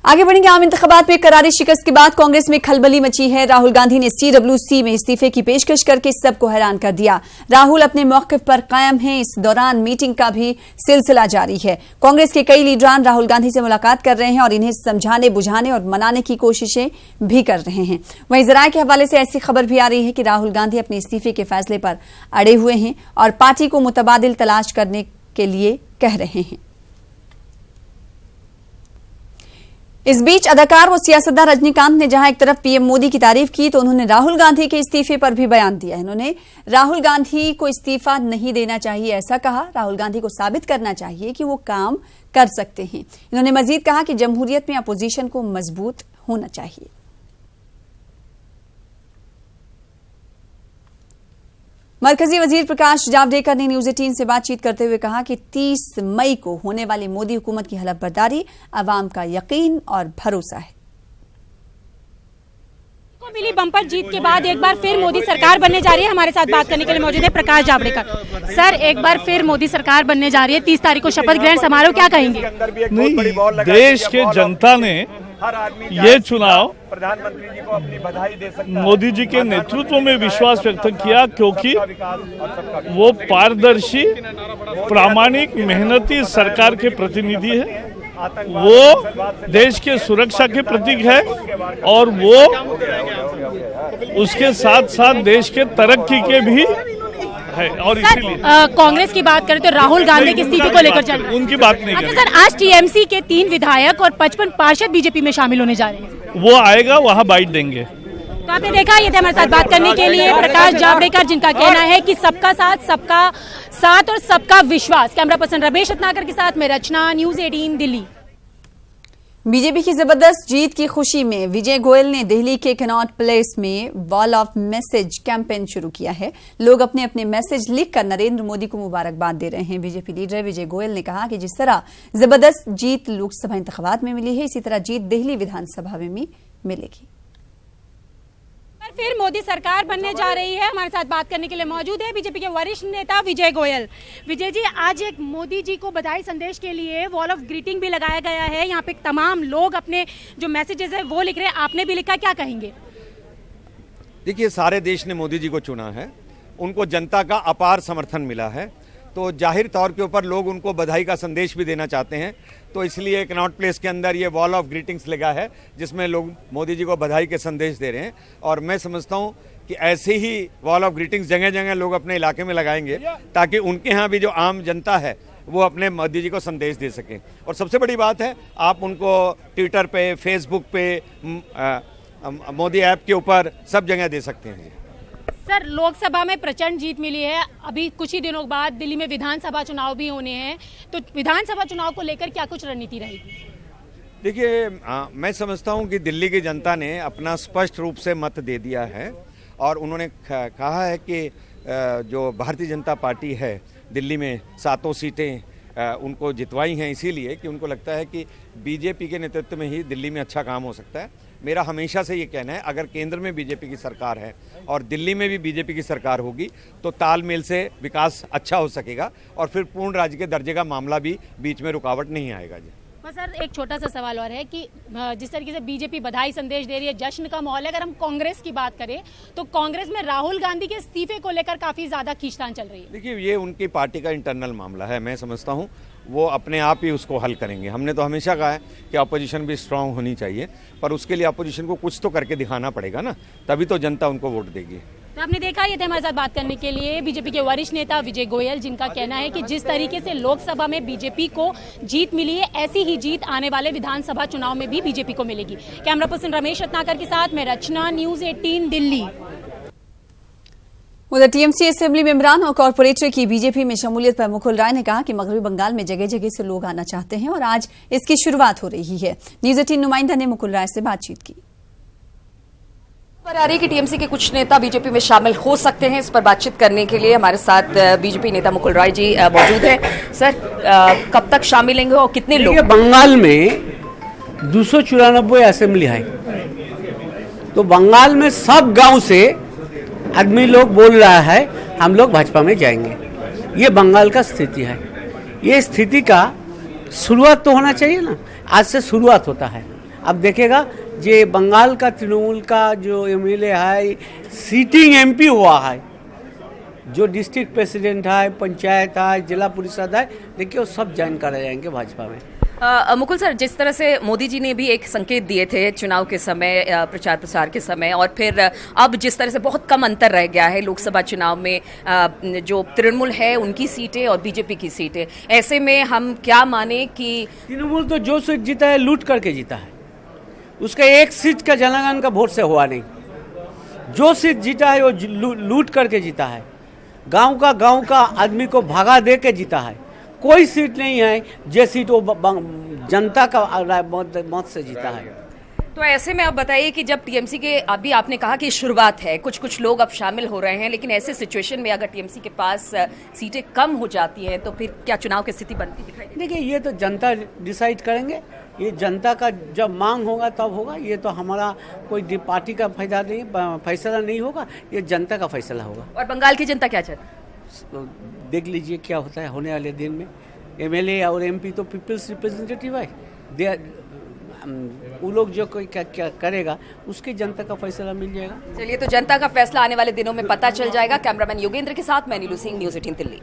आगे बढ़ेंगे। आम इंतखाबात में करारी शिकस्त के बाद कांग्रेस में खलबली मची है। राहुल गांधी ने CWC में इस्तीफे की पेशकश करके सबको हैरान कर दिया। राहुल अपने मौक़िफ़ पर कायम हैं। इस दौरान मीटिंग का भी सिलसिला जारी है। कांग्रेस के कई लीडरान राहुल गांधी से मुलाकात कर रहे हैं और इन्हें समझाने बुझाने और मनाने की कोशिशें भी कर रहे हैं। वहीं ज़राए के हवाले से ऐसी खबर भी आ रही है कि राहुल गांधी अपने इस्तीफे के फैसले पर अड़े हुए हैं और पार्टी को मुतबादिल तलाश करने के लिए कह रहे हैं। इस बीच अदाकार व सियासतदान रजनीकांत ने जहां एक तरफ पीएम मोदी की तारीफ की तो उन्होंने राहुल गांधी के इस्तीफे पर भी बयान दिया है। उन्होंने राहुल गांधी को इस्तीफा नहीं देना चाहिए ऐसा कहा। राहुल गांधी को साबित करना चाहिए कि वो काम कर सकते हैं। इन्होंने मजीद कहा कि जमहूरियत में अपोजिशन को मजबूत होना चाहिए। मरकजी वजीर प्रकाश जावड़ेकर ने न्यूज 18 से बातचीत करते हुए कहा कि 30 मई को होने वाली मोदी हुकूमत की हलफबर्दारी अवाम का यकीन और भरोसा है। को मिली बम्पर जीत के बाद एक बार फिर मोदी सरकार बनने जा रही है। हमारे साथ बात करने के लिए मौजूद है प्रकाश जावड़ेकर। सर, एक बार फिर मोदी सरकार बनने जा रही है। 30 तारीख को शपथ ग्रहण समारोह, क्या कहेंगे? नहीं, देश के जनता ने ये चुनाव प्रधानमंत्री जी को अपनी बधाई दे सकता है। मोदी जी के नेतृत्व में विश्वास व्यक्त किया क्योंकि वो पारदर्शी, प्रामाणिक, मेहनती सरकार के प्रतिनिधि है। वो देश के सुरक्षा के प्रतीक है और वो उसके साथ साथ देश के तरक्की के भी है। और इसीलिए कांग्रेस की बात करें तो राहुल गांधी की स्थिति को लेकर चल उनकी बात नहीं करें। सर, आज TMC के 3 विधायक और 55 पार्षद बीजेपी में शामिल होने जा रहे हैं। वो आएगा, वहाँ बाइट देंगे। तो आपने देखा, ये थे हमारे साथ बात करने के लिए प्रकाश जावड़ेकर, जिनका कहना है कि सबका साथ और सबका विश्वास। कैमरा पर्सन रमेश रत्नाकर के साथ मैं रचना, न्यूज 18 दिल्ली। बीजेपी की जबरदस्त जीत की खुशी में विजय गोयल ने दिल्ली के कनॉट प्लेस में वॉल ऑफ मैसेज कैंपेन शुरू किया है। लोग अपने अपने मैसेज लिखकर नरेंद्र मोदी को मुबारकबाद दे रहे हैं। बीजेपी लीडर विजय गोयल ने कहा कि जिस तरह जबरदस्त जीत लोकसभा इंतखाबात में मिली है, इसी तरह जीत दिल्ली विधानसभा में भी मिलेगी। फिर मोदी सरकार बनने जा रही है। हमारे साथ बात करने के लिए मौजूद है बीजेपी के वरिष्ठ नेता विजय गोयल। विजय जी, आज एक मोदी जी को बधाई संदेश के लिए वॉल ऑफ ग्रीटिंग भी लगाया गया है। यहाँ पे तमाम लोग अपने जो मैसेजेस है वो लिख रहे हैं। आपने भी लिखा, क्या कहेंगे? देखिए, सारे देश ने मोदी जी को चुना है, उनको जनता का अपार समर्थन मिला है, तो जाहिर तौर के ऊपर लोग उनको बधाई का संदेश भी देना चाहते हैं। तो इसलिए कनॉट प्लेस के अंदर ये वॉल ऑफ ग्रीटिंग्स लगा है जिसमें लोग मोदी जी को बधाई के संदेश दे रहे हैं। और मैं समझता हूँ कि ऐसे ही वॉल ऑफ ग्रीटिंग्स जगह जगह लोग अपने इलाके में लगाएंगे ताकि उनके यहाँ भी जो आम जनता है वो अपने मोदी जी को संदेश दे सकें। और सबसे बड़ी बात है, आप उनको ट्विटर पे, फेसबुक पे, मोदी ऐप के ऊपर सब जगह दे सकते हैं। सर, लोकसभा में प्रचंड जीत मिली है। अभी कुछ ही दिनों बाद दिल्ली में विधानसभा चुनाव भी होने हैं, तो विधानसभा चुनाव को लेकर क्या कुछ रणनीति रहेगी? देखिए, मैं समझता हूं कि दिल्ली की जनता ने अपना स्पष्ट रूप से मत दे दिया है और उन्होंने कहा है कि जो भारतीय जनता पार्टी है दिल्ली में 7 सीटें उनको जितवाई हैं इसीलिए कि उनको लगता है कि बीजेपी के नेतृत्व में ही दिल्ली में अच्छा काम हो सकता है। मेरा हमेशा से ये कहना है, अगर केंद्र में बीजेपी की सरकार है और दिल्ली में भी बीजेपी की सरकार होगी तो तालमेल से विकास अच्छा हो सकेगा और फिर पूर्ण राज्य के दर्जे का मामला भी बीच में रुकावट नहीं आएगा। जी बस सर, एक छोटा सा सवाल और है कि जिस तरीके से बीजेपी बधाई संदेश दे रही है, जश्न का माहौल है। अगर हम कांग्रेस की बात करें तो कांग्रेस में राहुल गांधी के इस्तीफे को लेकर काफी ज्यादा खींचतान चल रही है। देखिए, ये उनकी पार्टी का इंटरनल मामला है। मैं समझता हूँ वो अपने आप ही उसको हल करेंगे। हमने तो हमेशा कहा है कि अपोजिशन भी स्ट्रांग होनी चाहिए, पर उसके लिए अपोजिशन को कुछ तो करके दिखाना पड़ेगा ना, तभी तो जनता उनको वोट देगी। तो आपने देखा, ये थे हमारे साथ बात करने के लिए बीजेपी के वरिष्ठ नेता विजय गोयल, जिनका कहना है कि जिस तरीके से लोकसभा में बीजेपी को जीत मिली है, ऐसी ही जीत आने वाले विधानसभा चुनाव में भी बीजेपी को मिलेगी। कैमरा पर्सन रमेश रत्नाकर के साथ मैं रचना, न्यूज 18 दिल्ली। उधर TMC असेंबली मेंबरान और कॉर्पोरेटर की बीजेपी में शमूलियत पर मुकुल राय ने कहा कि मगरबी बंगाल में जगह जगह से लोग आना चाहते हैं और आज इसकी शुरुआत हो रही है। न्यूज 18 नुमाइंदा ने मुकुल राय से बातचीत की। पर आ रही कि TMC के कुछ नेता बीजेपी में शामिल हो सकते हैं। इस पर बातचीत करने के लिए हमारे साथ बीजेपी नेता मुकुल राय जी मौजूद हैं। सर, कब तक शामिल होंगे और कितने लोग? बंगाल में 294 असेंबली है, तो बंगाल में सब गांव से आदमी लोग बोल रहा है हम लोग भाजपा में जाएंगे। ये बंगाल का स्थिति है। ये स्थिति का शुरुआत तो होना चाहिए ना, आज से शुरुआत होता है। अब देखेगा जे बंगाल का तृणमूल का जो एमएलए है, सीटिंग एमपी हुआ है, जो डिस्ट्रिक्ट प्रेसिडेंट है, पंचायत है, जिला परिषद है, देखिए वो सब ज्वाइन कर जाएंगे भाजपा में। मुकुल सर, जिस तरह से मोदी जी ने भी एक संकेत दिए थे चुनाव के समय, प्रचार प्रसार के समय, और फिर अब जिस तरह से बहुत कम अंतर रह गया है लोकसभा चुनाव में, जो तृणमूल है उनकी सीटें और बीजेपी की सीटें, ऐसे में हम क्या माने कि तृणमूल तो जो सीट जीता है लूट करके जीता है, उसका एक सीट का जनगण का वोट से हुआ नहीं। जो सीट जीता है वो लूट करके जीता है, गांव का आदमी को भगा दे के जीता है। कोई सीट नहीं है जो सीट वो जनता का मत से जीता है। तो ऐसे में आप बताइए कि जब टीएमसी के, अभी आपने कहा कि शुरुआत है, कुछ लोग अब शामिल हो रहे हैं, लेकिन ऐसे सिचुएशन में अगर टीएमसी के पास सीटें कम हो जाती हैं तो फिर क्या चुनाव की स्थिति बनती दिखाई देगी? देखिए, ये तो जनता डिसाइड करेंगे, ये जनता का जब मांग होगा तब होगा। ये तो हमारा कोई पार्टी का फैसला नहीं होगा, ये जनता का फैसला होगा। और बंगाल की जनता क्या चाहती है? देख लीजिए क्या होता है होने वाले दिन में। एमएलए और एमपी तो पीपल्स रिप्रेजेंटेटिव है, वो लोग जो कोई क्या करेगा उसकी जनता का फैसला मिल जाएगा। चलिए, तो जनता का फैसला आने वाले दिनों में पता चल जाएगा। कैमरामैन योगेंद्र के साथ मैं नीलू सिंह, न्यूज़ 18 दिल्ली।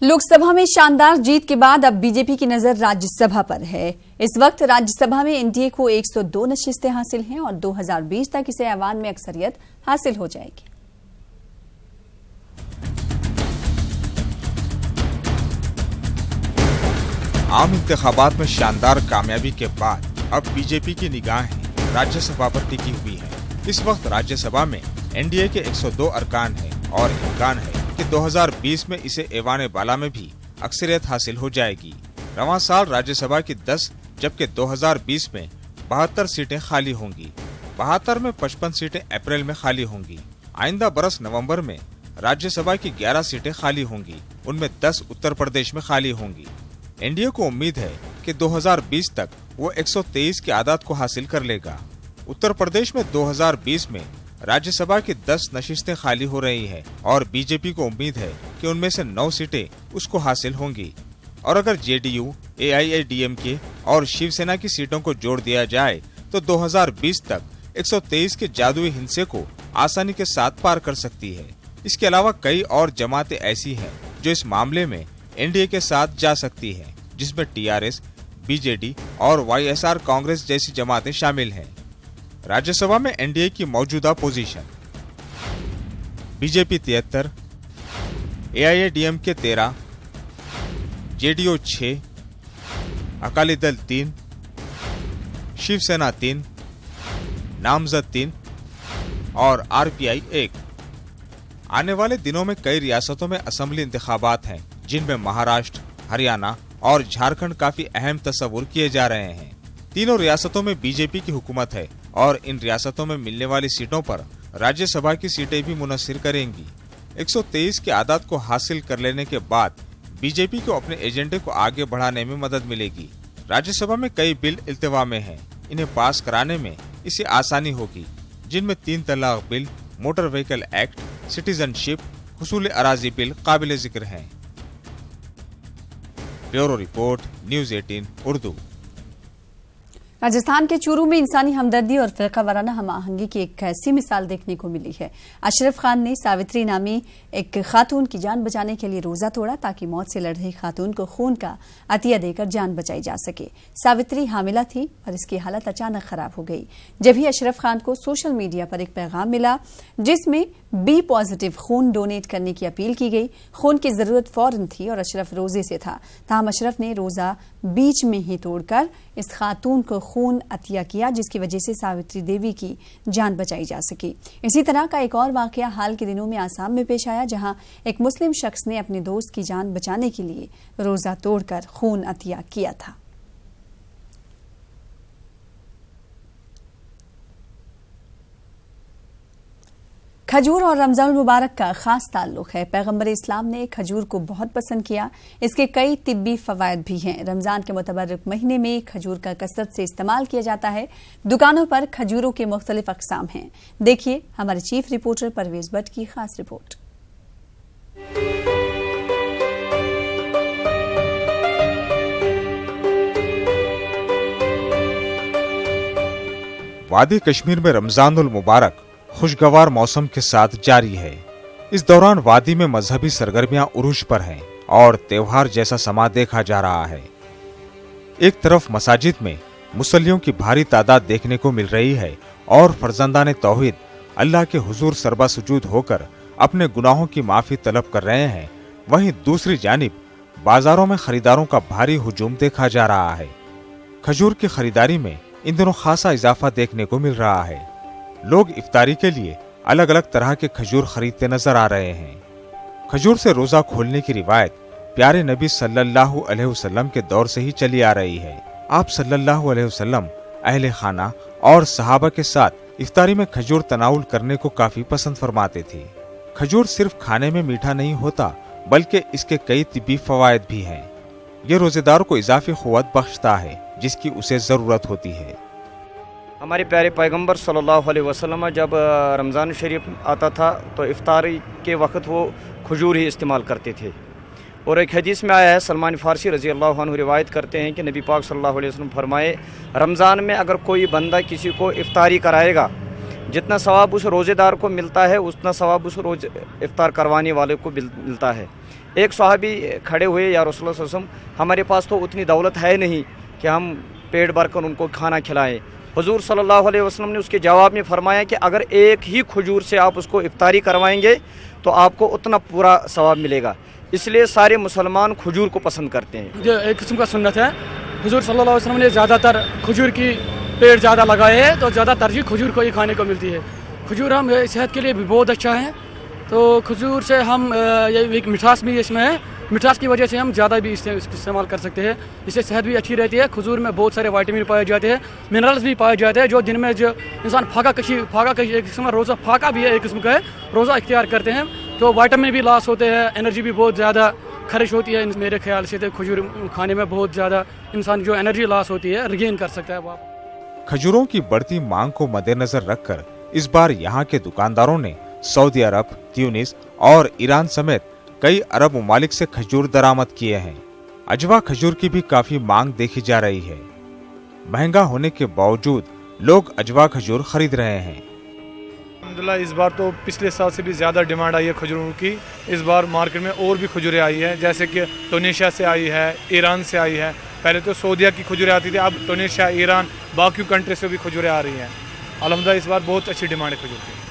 लोकसभा में शानदार जीत के बाद अब बीजेपी की नजर राज्यसभा पर है। इस वक्त राज्यसभा में एनडीए को 102 नशिस्तें हासिल हैं और 2020 तक इसे ऐवान में अक्सरियत हासिल हो जाएगी। आम इंतखाबात में शानदार कामयाबी के बाद अब बीजेपी की निगाहें राज्यसभा पर टिकी हुई है। इस वक्त राज्यसभा में एनडीए के 102 अरकान हैं और इम्कान है कि 2020 में इसे ऐवान बाला में भी अक्सरियत हासिल हो जाएगी। रवां साल राज्यसभा की 10 जबकि 2020 में 72 सीटें खाली होंगी। 72 में 55 सीटें अप्रैल में खाली होंगी। आइंदा बरस नवंबर में राज्यसभा की 11 सीटें खाली होंगी, उनमें 10 उत्तर प्रदेश में खाली होंगी। एनडीए को उम्मीद है कि 2020 तक वो 123 की आदात को हासिल कर लेगा। उत्तर प्रदेश में 2020 में राज्यसभा की 10 नशिस्तें खाली हो रही है और बीजेपी को उम्मीद है कि उनमें से 9 सीटें उसको हासिल होंगी। और अगर जेडीयू, एआईएडीएमके और शिवसेना की सीटों को जोड़ दिया जाए तो 2020 तक 123 के जादुई हिंसे को आसानी के साथ पार कर सकती है। इसके अलावा कई और जमातें ऐसी हैं जो इस मामले में एनडीए के साथ जा सकती है, जिसमें टीआरएस, बीजेडी और वाईएसआर कांग्रेस जैसी जमातें शामिल हैं। राज्यसभा में एनडीए की मौजूदा position: BJP 73, AIADMK 13, JDU 6, Akali Dal 3, Shiv Sena 3, नामजद 3 और आरपीआई 1। आने वाले दिनों में कई रियासतों में असेंबली इंतखाबात हैं, जिनमें महाराष्ट्र, हरियाणा और झारखंड काफी अहम तस्वुर किए जा रहे हैं। तीनों रियासतों में बीजेपी की हुकूमत है और इन रियासतों में मिलने वाली सीटों पर राज्यसभा की सीटें भी मुनस्सिर करेंगी। 123 की आदात को हासिल कर लेने के बाद बीजेपी को अपने एजेंडे को आगे बढ़ाने में मदद मिलेगी। राज्यसभा में कई बिल इल्तिवा में हैं, इन्हें पास कराने में इसे आसानी होगी, जिनमें 3 तलाक bill, motor vehicle act, citizenship, हुसूल अराजी बिल काबिल जिक्र हैं। Bureau report, news 18 Urdu. Rajasthan के चूरू में इंसानी हमदर्दी और फिरका वाराना हम आहंगी की एक ऐसी मिसाल देखने को मिली है। अशरफ खान ने सावित्री नामी एक खातून की जान बचाने के लिए रोजा तोड़ा ताकि मौत से लड़ रही खातून को खून का अतिया देकर जान बचाई जा सके। सावित्री हामिला थी और इसकी हालत अचानक खराब हो गई। जब ही अशरफ खान को सोशल मीडिया पर एक पैगाम मिला जिसमें बी पॉजिटिव खून डोनेट करने की अपील की गई। खून की जरूरत फौरन थी और अशरफ रोजे से था, ताहम अशरफ ने रोजा बीच में ही तोड़कर इस खातून को खून अतिया किया, जिसकी वजह से सावित्री देवी की जान बचाई जा सकी। इसी तरह का एक और वाकया हाल के दिनों में आसाम में पेश आया, जहां एक मुस्लिम शख्स ने अपने दोस्त की जान बचाने के लिए रोजा तोड़कर खून अतिया किया था। खजूर और रमजान मुबारक का खास ताल्लुक है। पैगंबर इस्लाम ने खजूर को बहुत पसंद किया। इसके कई तिब्बी फवायद भी हैं। रमजान के मुतबर्रिक महीने में खजूर का कसरत से इस्तेमाल किया जाता है। दुकानों पर खजूरों के मुख्तलिफ अक़साम हैं। देखिए हमारे चीफ रिपोर्टर परवेज भट्ट की खास रिपोर्ट। वादी कश्मीर में रमजानुल मुबारक खुशगवार मौसम के साथ जारी है। इस दौरान वादी में मजहबी सरगर्मियां उरूज पर हैं और त्योहार जैसा समा देखा जा रहा है। एक तरफ मसाजिद में मुसल्लियों की भारी तादाद देखने को मिल रही है और फर्जंदाने तौहीद अल्लाह के हुजूर सरबा सुजूद होकर अपने गुनाहों की माफी तलब कर रहे हैं, वहीं दूसरी जानिब बाजारों में खरीदारों का भारी हुजूम देखा जा रहा है। खजूर की खरीदारी में इन दिनों खासा इजाफा देखने को मिल रहा है। लोग इफ्तारी के लिए अलग अलग तरह के खजूर खरीदते नजर आ रहे हैं। खजूर से रोजा खोलने की रिवायत प्यारे नबी सल्लल्लाहु अलैहि वसल्लम के दौर से ही चली आ रही है। आप सल्लल्लाहु अलैहि वसल्लम अहले खाना और सहाबा के साथ इफ्तारी में खजूर तनाउल करने को काफी पसंद फरमाते थे। खजूर सिर्फ खाने में मीठा नहीं होता बल्कि इसके कई तिब्बी फवायद भी हैं। ये रोजेदार को इजाफी क़ुव्वत बख्शता है जिसकी उसे जरूरत होती है। हमारे प्यारे पैगंबर सल्लल्लाहु अलैहि वसल्लम जब रमज़ान शरीफ आता था तो इफ्तारी के वक्त वो खजूर ही इस्तेमाल करते थे। और एक हदीस में आया है, सलमान फ़ारसी रज़ी अल्लाह अन्हु रिवायत करते हैं कि नबी पाक सल्लल्लाहु अलैहि वसल्लम फरमाए, रमज़ान में अगर कोई बंदा किसी को इफ्तारी कराएगा, जितना सवाब उस रोज़ेदार को मिलता है उतना सवाब उस रोज़ इफ्तार करवाने वाले को मिलता है। एक सहाबी खड़े हुए, या रसूलुल्लाह सल्लल्लाहु अलैहि वसल्लम हमारे पास तो उतनी दौलत है नहीं कि हम पेट भरकर उनको खाना खिलाएं। हुजूर सल्लल्लाहु अलैहि वसल्लम ने उसके जवाब में फरमाया कि अगर एक ही खजूर से आप उसको इफ्तारी करवाएंगे तो आपको उतना पूरा सवाब मिलेगा। इसलिए सारे मुसलमान खजूर को पसंद करते हैं। ये एक किस्म का सुन्नत है। हुजूर सल्लल्लाहु अलैहि वसल्लम ने ज़्यादातर खजूर की पेड़ ज़्यादा लगाए हैं तो ज़्यादा तरजीह खजूर को ही खाने को मिलती है। खजूर हम सेहत के लिए भी बहुत अच्छा है। तो खजूर से हम ये एक मिठास भी इसमें है, मिठास की वजह से हम ज़्यादा भी इस्तेमाल कर सकते हैं। इससे सेहत भी अच्छी रहती है। खजूर में बहुत सारे विटामिन पाए जाते हैं, मिनरल्स भी पाए जाते हैं, जो दिन में जो इंसान फाका कशी एक किस्म का रोज़ा फाका भी है, एक किस्म का है, रोज़ा इख्तियार करते हैं तो विटामिन भी लॉस होते हैं, एनर्जी भी बहुत ज़्यादा खर्च होती है। मेरे ख्याल से तो खजूर खाने में बहुत ज़्यादा इंसान जो एनर्जी लॉस होती है रिगेन कर सकता है वो। खजूरों की बढ़ती मांग को मद्देनजर रखकर इस बार यहाँ के दुकानदारों ने सऊदी अरब, ट्यूनिस और ईरान समेत कई अरब ममालिक से खजूर दरामद किए हैं। अजवा खजूर की भी काफी मांग देखी जा रही है। महंगा होने के बावजूद लोग अजवा खजूर खरीद रहे हैं। अल्हम्दुलिल्लाह इस बार तो पिछले साल से भी ज़्यादा डिमांड आई है खजूरों की। इस बार मार्केट में और भी खजूरें आई है, जैसे कि टूनीशिया से आई है, ईरान से आई है। पहले तो सऊदीया की खजूरें आती थी, अब टूनीशिया, ईरान, बाकी कंट्री से भी खजूरें आ रही हैं। अल्हम्दुलिल्लाह इस बार बहुत अच्छी डिमांड है खजूर की।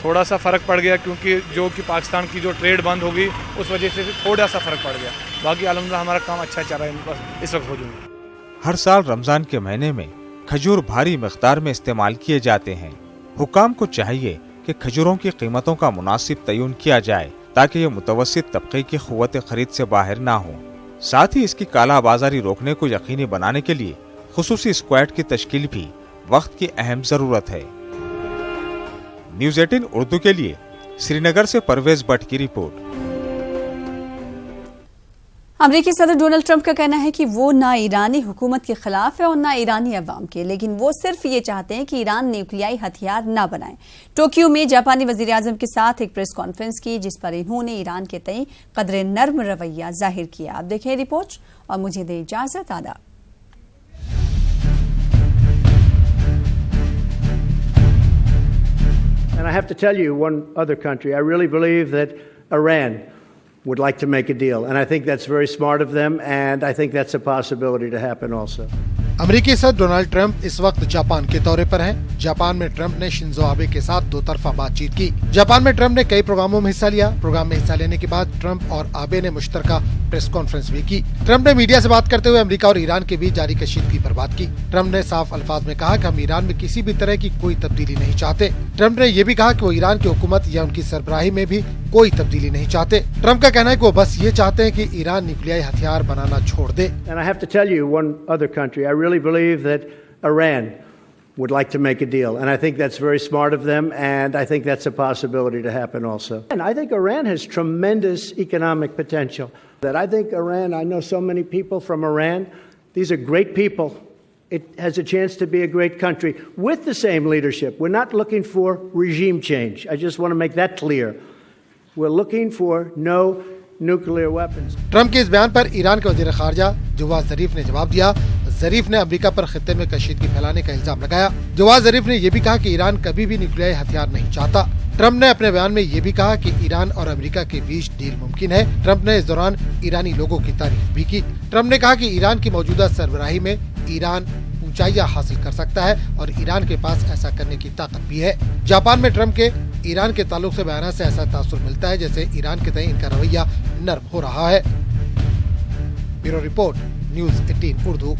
थोड़ा सा फ़र्क पड़ गया क्योंकि जो कि पाकिस्तान की जो ट्रेड बंद होगी उस वजह से भी थोड़ा सा फ़र्क पड़ गया। बाकी अल्हम्दुलिल्लाह हमारा काम अच्छा चल रहा है इस वक्त खजूर। हर साल रमज़ान के महीने में खजूर भारी मिक़दार में इस्तेमाल किए जाते हैं। हुकाम को चाहिए कि खजूरों की कीमतों का मुनासिब तयन किया जाए ताकि ये मुतवस्सित तबके की क़ुव्वत खरीद से बाहर ना हो। साथ ही इसकी काला बाजारी रोकने को यकीनी बनाने के लिए खुसूसी स्क्वाड की तश्कील भी वक्त की अहम जरूरत है। न्यूज़ 18 उर्दू के लिए श्रीनगर से परवेज भट्ट की रिपोर्ट। अमेरिकी सदर डोनाल्ड ट्रंप का कहना है कि वो ना ईरानी हुकूमत के खिलाफ है और ना ईरानी अवाम के, लेकिन वो सिर्फ ये चाहते हैं कि ईरान न्यूक्लियाई हथियार ना बनाए। टोक्यो में जापानी वजीर आजम के साथ एक प्रेस कॉन्फ्रेंस की जिस पर इन्होंने ईरान के तय कदरे नर्म रवैया जाहिर किया। आप देखें रिपोर्ट और मुझे दे इजाजत। आदाब। And I have to tell you one other country. I really believe that Iran would like to make a deal. And I think that's very smart of them. And I think that's a possibility to happen also. अमेरिकी सदर Donald Trump इस वक्त Japan के दौरे पर हैं। Japan में Trump ने शिंजो आबे के साथ दो तरफा बातचीत की। जापान में ट्रंप ने कई प्रोग्रामों में हिस्सा लिया। प्रोग्राम में हिस्सा लेने के बाद ट्रंप और आबे ने मुश्तरका प्रेस कॉन्फ्रेंस भी की। ट्रंप ने मीडिया से बात करते हुए अमेरिका और ईरान के बीच जारी कशीदगी पर बात की। ट्रंप ने साफ अल्फाज में कहा कि हम ईरान में किसी भी तरह की कोई तब्दीली नहीं चाहते। ट्रंप ने ये भी कहा कि वो ईरान की हुकूमत या उनकी सरबराही में भी कोई तब्दीली नहीं चाहते। ट्रंप का कहना है कि वो बस ये चाहते हैं कि ईरान न्यूक्लियाई हथियार बनाना छोड़ दे। And I have to tell you one other country. I really believe that Iran would like to make a deal. And I think that's very smart of them. And I think that's a possibility to happen also. And I think Iran has tremendous economic potential. That I think Iran, I know so many people from Iran. These are great people. It has a chance to be a great country with the same leadership. We're not looking for regime change. I just want to make that clear. We're looking for no nuclear weapons. Trump के इस बयान पर Iran के वजीर खारजा जवाद जरीफ ने जवाब दिया। जरीफ ने अमेरिका पर खित्ते में कशीदगी फैलाने का इल्जाम लगाया। जवाद जरीफ ने यह भी कहा कि ईरान कभी भी न्यूक्लियर हथियार नहीं चाहता। ट्रंप ने अपने बयान में ये भी कहा कि ईरान और अमेरिका के बीच डील मुमकिन है। ट्रंप ने इस दौरान ईरानी लोगों की तारीफ भी की। ट्रंप ने कहा कि ईरान की मौजूदा सरबराही में ईरान ऊंचाइयां हासिल कर सकता है और ईरान के पास ऐसा करने की ताकत भी है। जापान में ट्रंप के ईरान के ताल्लुक से बयान से ऐसा तासुर मिलता है जैसे ईरान के तय इनका रवैया नर्म हो रहा है। Bureau report, news 18 Urdu.